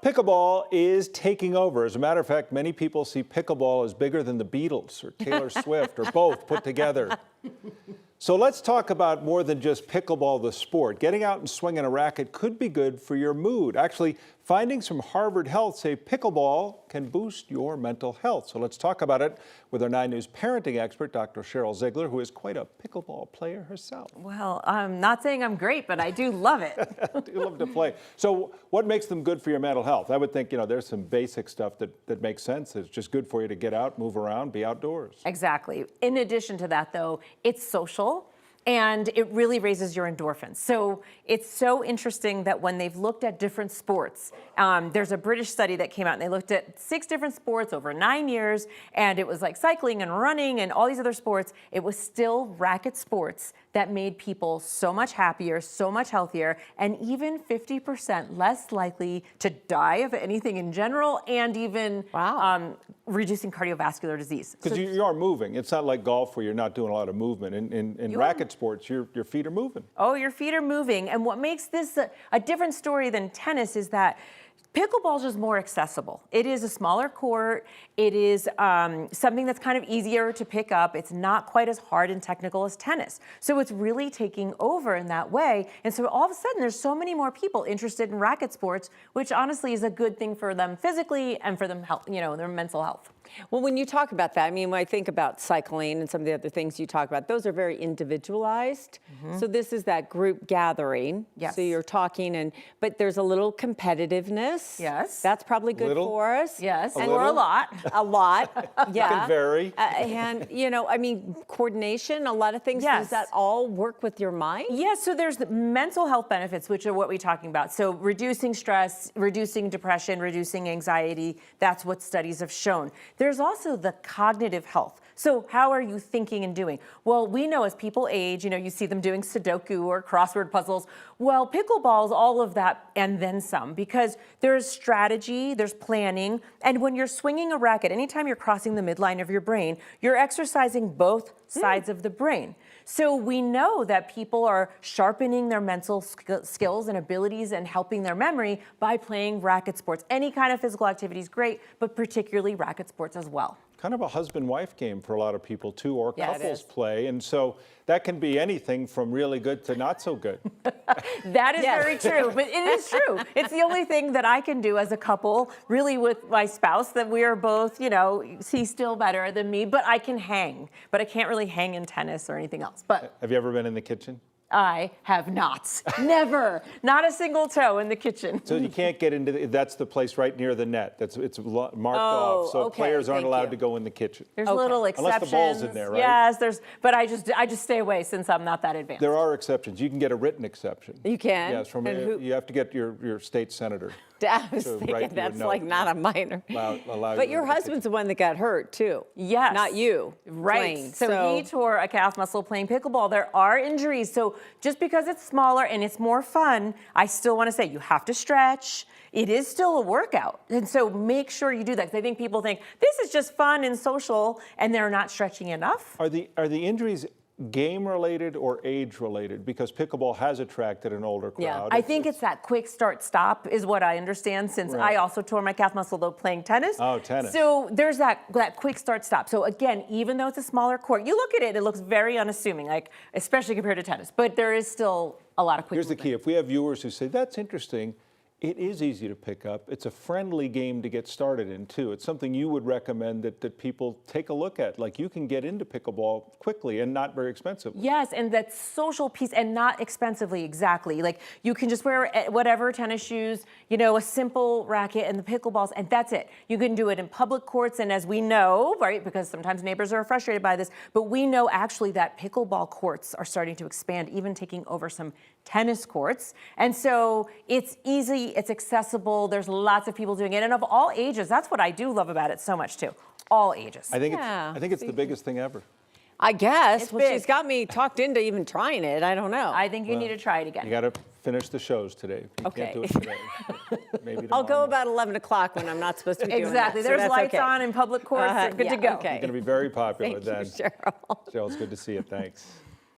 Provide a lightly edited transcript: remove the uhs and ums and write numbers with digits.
Pickleball is taking over. As a matter of fact, many people see pickleball as bigger than the Beatles or Taylor Swift or both put together. So let's talk about more than just pickleball, the sport. Getting out and swinging a racket could be good for your mood. Actually, findings from Harvard Health say pickleball can boost your mental health. So let's talk about it with our 9 News parenting expert, Dr. Sheryl Ziegler, who is quite a pickleball player herself. Well, I'm not saying I'm great, but I do love it. You love to play. So what makes them good for your mental health? I would think, there's some basic stuff that makes sense. It's just good for you to get out, move around, be outdoors. Exactly. In addition to that, though, it's social. And it really raises your endorphins. So it's so interesting that when they've looked at different sports, there's a British study that came out and they looked at 6 different sports over 9 years, and it was like cycling and running and all these other sports. It was still racket sports that made people so much happier, so much healthier, and even 50% less likely to die of anything in general, and even reducing cardiovascular disease. Because you are moving. It's not like golf where you're not doing a lot of movement. In racket sports, your feet are moving. Oh, your feet are moving. And what makes this a different story than tennis is that pickleball is just more accessible. It is a smaller court. It is something that's kind of easier to pick up. It's not quite as hard and technical as tennis. So it's really taking over in that way. And so all of a sudden, there's so many more people interested in racket sports, which honestly is a good thing for them physically and for them health, their mental health. Well, when you talk about that, when I think about cycling and some of the other things you talk about, those are very individualized. So this is that group gathering. Yes. So you're talking, but there's a little competitiveness. Yes. That's probably good for us. Yes. Or a lot. A lot. Yeah. It can vary. And, coordination, a lot of things. Yes. Does that all work with your mind? Yes, so there's the mental health benefits, which are what we're talking about. So reducing stress, reducing depression, reducing anxiety, that's what studies have shown. There's also the cognitive health. So how are you thinking and doing? Well, we know as people age, you see them doing Sudoku or crossword puzzles. Well, pickleball is all of that and then some, because there's strategy, there's planning, and when you're swinging a racket, anytime you're crossing the midline of your brain, you're exercising both sides of the brain. So we know that people are sharpening their mental skills and abilities and helping their memory by playing racket sports. Any kind of physical activity is great, but particularly racket sports as well. Kind of a husband-wife game for a lot of people too, or Yeah, couples play, and so that can be anything from really good to not so good. That is very true, but it is true. It's the only thing that I can do as a couple, really with my spouse, that we are both, he's still better than me, but I can hang, but I can't really hang in tennis or anything else. But have you ever been in the kitchen? I have not. Never. Not a single toe in the kitchen. So you can't get into that's the place right near the net. It's marked off, so players aren't allowed to go in the kitchen. There's little exceptions. Unless the ball's in there, right? Yes, but I just stay away since I'm not that advanced. There are exceptions. You can get a written exception. You can? Yes, you have to get your state senator. I was thinking that's like not a minor. But your husband's the one that got hurt too. Yes. Not you. Right. Playing, so he tore a calf muscle playing pickleball. There are injuries. So just because it's smaller and it's more fun, I still want to say you have to stretch. It is still a workout. And so make sure you do that. Because I think people think this is just fun and social and they're not stretching enough. Are the injuries game-related or age-related? Because pickleball has attracted an older crowd. Yeah, I think it's that quick start-stop is what I understand, since I also tore my calf muscle, though, playing tennis. Oh, tennis. So there's that quick start-stop. So again, even though it's a smaller court, you look at it, it looks very unassuming, especially compared to tennis. But there is still a lot of quick movement. Here's the key. If we have viewers who say, that's interesting, it is easy to pick up. It's a friendly game to get started in, too. It's something you would recommend that people take a look at. Like, you can get into pickleball quickly and not very expensively. Yes, and that social piece, and not expensively, exactly. Like, you can just wear whatever tennis shoes, a simple racket and the pickleballs, and that's it. You can do it in public courts, and as we know, right, because sometimes neighbors are frustrated by this, but we know actually that pickleball courts are starting to expand, even taking over some tennis courts. And so it's easy, it's accessible, there's lots of people doing it, and of all ages. That's what I do love about it so much too. All ages. I think it's the biggest thing ever. I guess. Well, she's got me talked into even trying it. I don't know. I think you need to try it again. You got to finish the shows today. You can't do it today. Maybe tomorrow. I'll go about 11 o'clock when I'm not supposed to be doing that. Exactly. There's lights on in public courts. Good to go. You're going to be very popular Thank then. you, Sheryl. Sheryl, it's good to see you. Thanks.